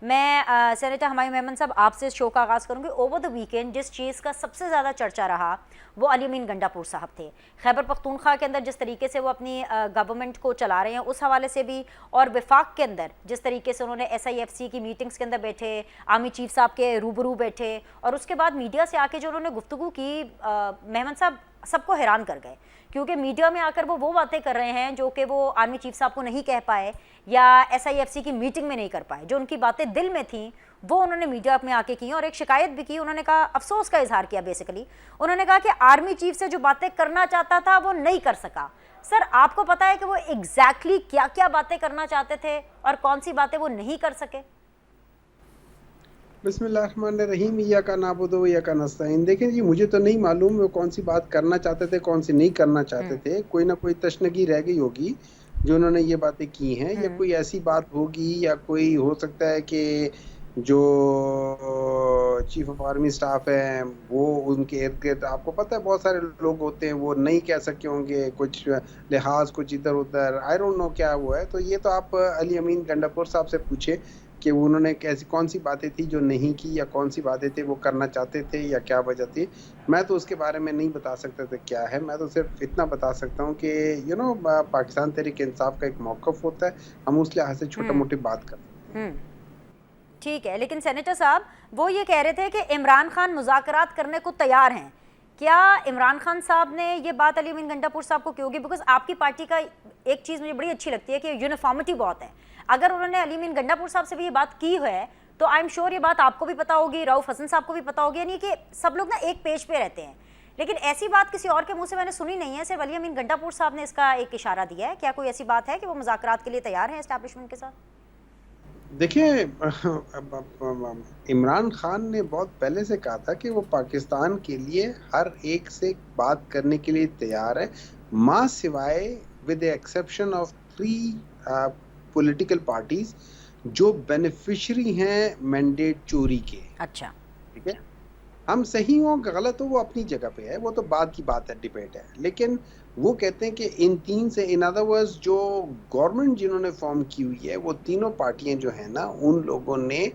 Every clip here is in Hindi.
मैं सेनेटर हुमायूं मेमन साहब आपसे शो का आगाज़ करूंगी। ओवर द वीकेंड जिस चीज़ का सबसे ज़्यादा चर्चा रहा वो अली अमीन गंडापुर साहब थे। खैबर पख्तूनख्वा के अंदर जिस तरीके से वो अपनी गवर्नमेंट को चला रहे हैं उस हवाले से भी, और वफाक के अंदर जिस तरीके से उन्होंने SIFC की मीटिंग्स के अंदर बैठे, आर्मी चीफ साहब के रूबरू बैठे, और उसके बाद मीडिया से आके जो उन्होंने गुफ्तगू की, मेमन साहब सबको हैरान कर गए, क्योंकि मीडिया में आकर वो बातें कर रहे हैं जो कि वो आर्मी चीफ साहब को नहीं कह पाए या SIFC की मीटिंग में नहीं कर पाए। जो उनकी बातें दिल में थी वो उन्होंने मीडिया में आके की, और एक शिकायत भी की। उन्होंने कहा, अफसोस का इजहार किया बेसिकली। उन्होंने कहा कि आर्मी चीफ से जो बातें करना चाहता था वो नहीं कर सका। सर, आपको पता है कि वो एग्जैक्टली क्या क्या बातें करना चाहते थे और कौन सी बातें वो नहीं कर सके? बिस्मिल्लाहिर्रहमानिर्रहीम, इय्याका नअबुदु व इय्याका नस्तईन। देखिए जी, मुझे तो नहीं मालूम वो कौन सी बात करना चाहते थे, कौन सी नहीं करना चाहते थे। कोई ना कोई तशनगी रह गई होगी जो उन्होंने ये बातें की हैं, या कोई ऐसी बात होगी, या कोई हो सकता है कि जो चीफ ऑफ आर्मी स्टाफ है वो उनके इर्द गिर्द, आपको पता है बहुत सारे लोग होते हैं, वो नहीं कह सके होंगे, कुछ लिहाज, कुछ इधर उधर, आई डोंट नो क्या हुआ है। तो ये तो आप अली अमीन गंडापुर साहब से पूछे कि उन्होंने कैसी कौन सी बातें थी जो नहीं की, या कौन सी बातें थी वो करना चाहते थे, या क्या वजह थी। मैं तो उसके बारे में नहीं बता सकता था क्या है। मैं तो सिर्फ इतना बता सकता हूँ कि पाकिस्तान तहरीक इंसाफ का एक मौक़िफ़ होता है, हम उस लिहाज से छोटा मोटी बात करते हैं। ठीक है, लेकिन सेनेटर साहब वो ये कह रहे थे कि इमरान खान मुज़ाकरात करने को तैयार हैं। क्या इमरान खान साहब ने ये बात अली अमीन गंडापुर साहब को क्यों की? बिकॉज आपकी पार्टी का एक चीज़ मुझे बड़ी अच्छी लगती है कि यूनिफॉर्मिटी बहुत है। अगर उन्होंने अली अमीन गंडापुर साहब से भी ये बात की है तो आई एम श्योर ये बात आपको भी पता होगी, रऊफ हसन साहब को भी पता होगी, यानी कि सब लोग ना एक पेज पे रहते हैं। लेकिन ऐसी बात किसी और के मुंह से मैंने सुनी नहीं है, सिर्फ अली अमीन गंडापुर साहब ने इसका एक इशारा दिया है। क्या कोई ऐसी बात है कि वो मुज़ाकरात के लिए तैयार हैं एस्टैब्लिशमेंट के साथ? देखिए, इमरान खान ने बहुत पहले से कहा था कि वो पाकिस्तान के लिए हर एक से बात करने के लिए तैयार है, मां सिवाय with the exception of 3 political parties जो बेनिफिशियरी हैं मैंडेट चोरी के। अच्छा, ठीक है, हम सही हो गलत हो वो अपनी जगह पे है, वो तो बाद की बात है, डिबेट है। लेकिन वो कहते हैं कि इन 3 से, इन अदर वर्ड्स, जो गवर्नमेंट जिन्होंने फॉर्म की हुई है वो तीनों पार्टियां जो है ना, उन लोगों ने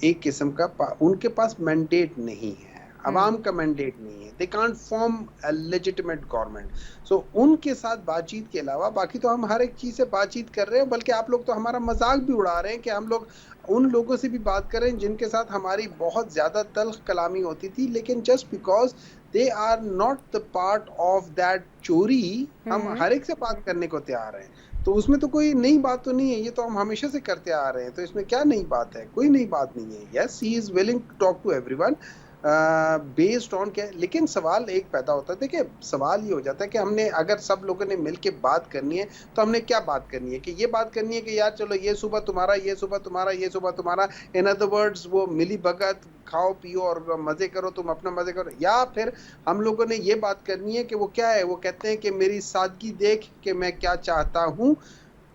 एक किस्म का उनके पास मैंडेट नहीं है, अवाम का मैंडेट नहीं है। They can't form a legitimate government. So उनके साथ बातचीत के अलावा बाकी तो हम हर एक चीज़ से बातचीत कर रहे हैं, बल्कि आप लोग तो हमारा मजाक भी उड़ा रहे हैं कि हम लोग उन लोगों से भी बात करें जिनके साथ हमारी बहुत ज़्यादा तल्ख कलामी होती थी, लेकिन just because they are not the part of that चोरी, हम हर एक से बात करने को तैयार हैं। तो उसमें तो कोई नई बात तो नहीं है, ये तो हम हमेशा से करते आ रहे हैं, तो इसमें क्या नई बात है? कोई नई बात नहीं है। Yes, he is willing to talk to everyone based on क्या। लेकिन सवाल एक पैदा होता है, देखिए सवाल ये हो जाता है कि हमने अगर सब लोगों ने मिलके बात करनी है तो हमने क्या बात करनी है? कि ये बात करनी है कि यार चलो ये सुबह तुम्हारा, ये सुबह तुम्हारा, ये सुबह तुम्हारा, इन अदर वर्ड्स वो मिली भगत, खाओ पियो और मजे करो, तुम अपना मजे करो। या फिर हम लोगों ने ये बात करनी है कि वो क्या है, वो कहते हैं कि मेरी सादगी देख के मैं क्या चाहता हूं,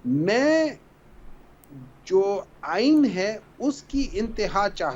मैं जो आइन है उसकी इंतहा चाहता